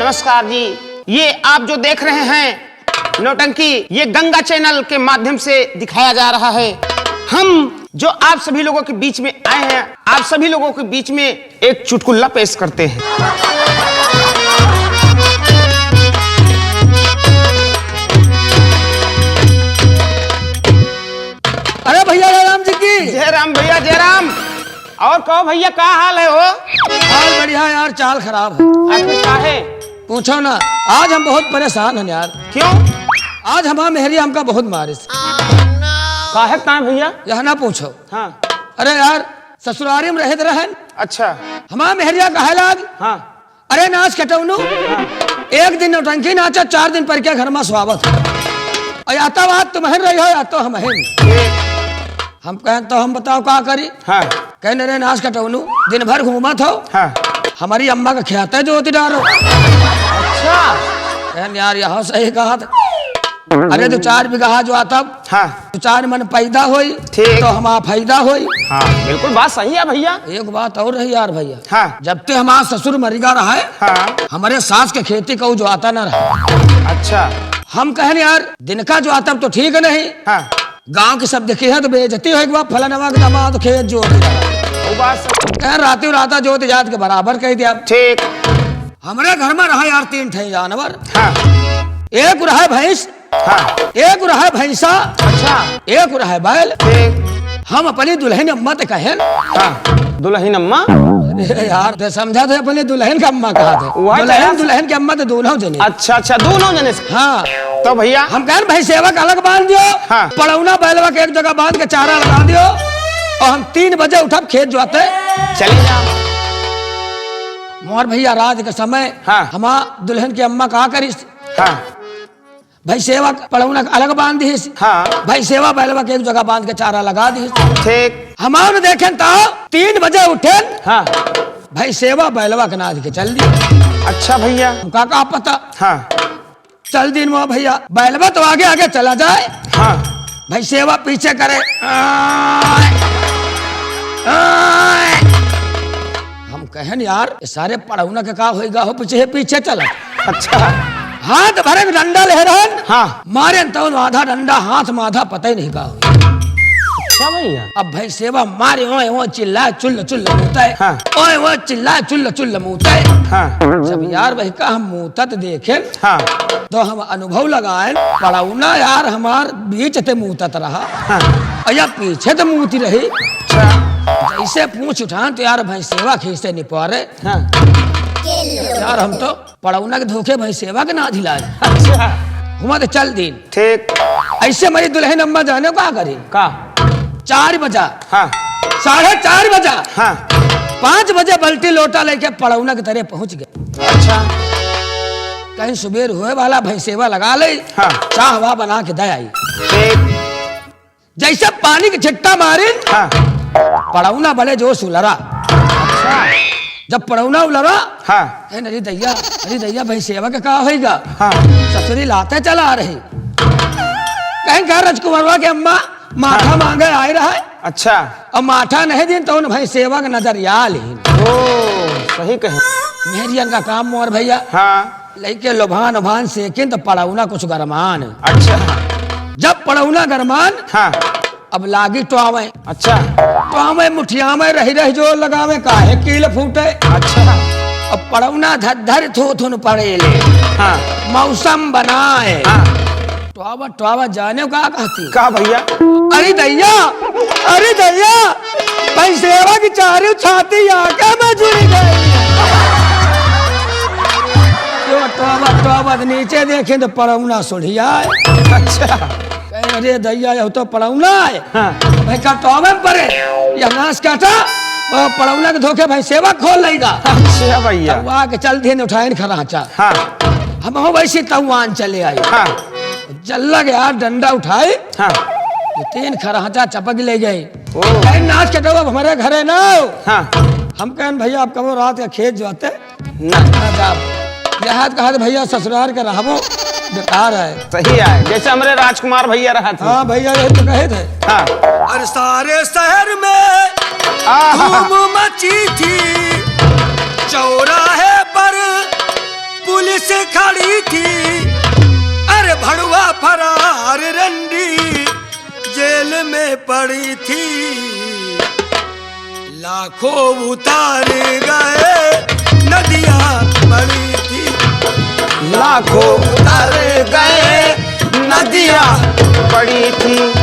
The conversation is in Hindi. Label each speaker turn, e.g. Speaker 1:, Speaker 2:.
Speaker 1: नमस्कार जी। ये आप जो देख रहे हैं नौटंकी, ये गंगा चैनल के माध्यम से दिखाया जा रहा है। हम जो आप सभी लोगों के बीच में आए हैं, आप सभी लोगों के बीच में एक चुटकुला पेश करते हैं।
Speaker 2: अरे भैया जयराम जी की
Speaker 1: जय राम भैया, जय राम। और कहो भैया, क्या हाल है? हो
Speaker 2: हाल बढ़िया यार, चाल खराब है।
Speaker 1: आपके क्या है?
Speaker 2: पूछो ना, आज हम बहुत परेशान हैं यार।
Speaker 1: क्यों?
Speaker 2: आज हमारा मेहरिया हमका बहुत मारिस।
Speaker 1: काहे कहाँ भैया?
Speaker 2: यह ना पूछो।
Speaker 1: हाँ।
Speaker 2: अरे यार, ससुरारी में रहत रहन,
Speaker 1: अच्छा।
Speaker 2: हमारा मेहरिया कहे लाग,
Speaker 1: हाँ।
Speaker 2: अरे नाच कटौनू, एक दिन नौटंकी नाचा, 4 दिन पर के घर में स्वागत। और आता बात तुम्हें रही हो या तो हम हम कहें तो हम बताओ क्या करी।
Speaker 1: हाँ।
Speaker 2: कहने रे नाच कटौनू, दिन भर घूमत हो,
Speaker 1: हाँ।
Speaker 2: हमारी अम्मा का ख्याता है जो होती डारो।
Speaker 1: अच्छा।
Speaker 2: कहन यार यह सही कहा था। अरे तो 4 बीघा जो आता,
Speaker 1: हाँ।
Speaker 2: तो 4 मन पैदा होई,
Speaker 1: ठीक।
Speaker 2: तो हमारा फायदा होई।
Speaker 1: हाँ, बिल्कुल बात सही है भैया।
Speaker 2: एक बात और रही यार भैया।
Speaker 1: हाँ।
Speaker 2: जब तक हमारा ससुर मरिगा रहा है,
Speaker 1: हाँ।
Speaker 2: हमारे सास के खेती का जो आता ना रहा।
Speaker 1: अच्छा।
Speaker 2: हम कहन यार दिन का जो आता तो ठीक नहीं,
Speaker 1: हाँ।
Speaker 2: गांव की सब देखी है तो बेइज्जती हो, एक बार फलानवा के दामाद खेत जो
Speaker 1: वो बात सही।
Speaker 2: कह राती राता जोत जात के बराबर कह दिया।
Speaker 1: ठीक।
Speaker 2: हमारे घर में रहा यार 3 ठे जानवर।
Speaker 1: हाँ।
Speaker 2: एक रहा भैंस,
Speaker 1: हाँ।
Speaker 2: एक रहा भैंसा,
Speaker 1: अच्छा।
Speaker 2: एक रहा बैल।
Speaker 1: ठीक।
Speaker 2: हम अपनी दुल्हन अम्मा ते कहें।
Speaker 1: हाँ। दुल्हन अम्मा?
Speaker 2: अरे यार ते समझा थे अपने दुल्हन का अम्मा कहा थे। दुल्हन के अम्मा तो दोनों जने।
Speaker 1: अच्छा अच्छा, दोनों जने से।
Speaker 2: हाँ।
Speaker 1: तो भैया
Speaker 2: हम कहें भाई सेवा का अलग बांध दियो,
Speaker 1: हाँ।
Speaker 2: पड़ौना बैलवा के एक जगह बांध के चारा लगा दियो, और हम 3 बजे उठब खेत जोते
Speaker 1: चले जाओ।
Speaker 2: मोर भैया रात के समय,
Speaker 1: हाँ।
Speaker 2: हमारा दुल्हन की अम्मा कहा करिस,
Speaker 1: हाँ।
Speaker 2: भाई सेवा पड़ौना अलग बांध दी,
Speaker 1: हाँ।
Speaker 2: भाई सेवा बैलवा के एक जगह बांध के चारा लगा दी।
Speaker 1: ठीक।
Speaker 2: हमारे देखें तो 3 बजे उठे,
Speaker 1: हाँ।
Speaker 2: भाई सेवा बैलवा के नाद के चल दी।
Speaker 1: अच्छा भैया।
Speaker 2: हमका का पता।
Speaker 1: हाँ।
Speaker 2: चल दिन में भैया बैलवा तो आगे आगे चला जाए,
Speaker 1: हाँ।
Speaker 2: भाई सेवा पीछे करे। आय, आय। हम कहें यार सारे पड़ौना के का होएगा हो, पीछे पीछे चला।
Speaker 1: अच्छा।
Speaker 2: हाथ भरे में डंडा लहरन,
Speaker 1: हाँ।
Speaker 2: मारे तो आधा डंडा हाथ में आधा पता ही नहीं का हो।
Speaker 1: अच्छा भैया।
Speaker 2: अब भाई सेवा मारे ओए वो चिल्ला चुल्ल चुल्ल मुँहता है।
Speaker 1: हाँ।
Speaker 2: ओए वो चिल्ला चुल्ल चुल्ल मुँहता है।
Speaker 1: हाँ।
Speaker 2: जब यार भाई का हम मुँहत देखें,
Speaker 1: हाँ।
Speaker 2: तो हम अनुभव लगाए, पड़ौना यार हमार बीच ते मुँहत रहा।
Speaker 1: हाँ।
Speaker 2: और या पीछे तो मुँहती रही।
Speaker 1: अच्छा।
Speaker 2: जैसे पूछ उठान तो यार भाई सेवा खींचते नहीं पारे।
Speaker 1: हाँ।
Speaker 2: यार हम तो पड़ौना के धोखे भाई सेवा के ना दिलाए।
Speaker 1: अच्छा।
Speaker 2: हुआ तो चल दिन।
Speaker 1: ठीक।
Speaker 2: ऐसे मेरी दुल्हन अम्मा जाने का करी,
Speaker 1: का?
Speaker 2: 4 बजा,
Speaker 1: हाँ।
Speaker 2: 4:30 बजा,
Speaker 1: हाँ।
Speaker 2: 5 बजे बल्टी लोटा लेके पड़ौना के तरह पहुंच गए।
Speaker 1: अच्छा।
Speaker 2: कहीं सुबेर हुए वाला भाई सेवा लगा ले।
Speaker 1: हाँ।
Speaker 2: चाह हवा बना के दे आई।
Speaker 1: ठीक।
Speaker 2: जैसे पानी की छिट्टा मारी,
Speaker 1: हाँ।
Speaker 2: पड़ौना बड़े जोश उलरा।
Speaker 1: अच्छा।
Speaker 2: जब पड़ौना उलरा,
Speaker 1: हाँ।
Speaker 2: अरे दैया भाई सेवा का कहा होगा।
Speaker 1: हाँ।
Speaker 2: ससुरी लाते चला आ रही, कहीं कहा राजकुमारवा के अम्मा माथा मांगे आए रहा है।
Speaker 1: अच्छा।
Speaker 2: और माथा नहीं दिन तो उन भाई सेवा का नजरिया ली।
Speaker 1: ओ, सही कहे।
Speaker 2: मेहरियन का काम मोर भैया।
Speaker 1: हाँ।
Speaker 2: लेके लोभान उभान सेकिन तो पड़ौना कुछ गरमान।
Speaker 1: अच्छा।
Speaker 2: जब पड़ौना गरमान,
Speaker 1: हाँ।
Speaker 2: अब लागी तो आवे।
Speaker 1: अच्छा।
Speaker 2: तो आवे मुठिया में रही जो लगावे काहे कील फूटे।
Speaker 1: अच्छा।
Speaker 2: अब पड़ौना धर थोथुन पड़े ले।
Speaker 1: हाँ।
Speaker 2: मौसम बनाए।
Speaker 1: हाँ।
Speaker 2: टोवा जाने का कहती
Speaker 1: का भैया?
Speaker 2: अरे दैया भाई सेवा की चारी छाती आके मैं जुड़ गई। टोवा नीचे देखे तो पड़ौना सुढ़िया।
Speaker 1: अच्छा।
Speaker 2: अरे दैया यह तो पड़ौना है।
Speaker 1: हाँ।
Speaker 2: भाई का टोवा में पड़े यह नाश काटा, और पड़ौना के धोखे भाई सेवा खोल लेगा।
Speaker 1: अच्छा भैया।
Speaker 2: के चल दिए उठाए खराचा।
Speaker 1: हाँ।
Speaker 2: हम हो वैसे तवान चले आई।
Speaker 1: हाँ।
Speaker 2: जल्ला गया डंडा उठाए।
Speaker 1: हाँ।
Speaker 2: 3 खराचा चपक ले गए।
Speaker 1: ओ।
Speaker 2: नाच के तो हमारे घर है ना।
Speaker 1: हाँ।
Speaker 2: हम कहें भैया आप कब रात या खेत जाते
Speaker 1: ना।
Speaker 2: देहात कहा भैया ससुराल का रहबो बेकार है।
Speaker 1: सही है, जैसे हमारे राजकुमार भैया रहा था।
Speaker 2: हाँ भैया ये तो कहे थे।
Speaker 1: हाँ।
Speaker 2: और सारे शहर में धूम मची थी, चौराहे पर पुलिस
Speaker 3: पड़ी थी, लाखों उतार गए नदियां पड़ी थी,
Speaker 1: लाखों उतर गए नदियां पड़ी थी।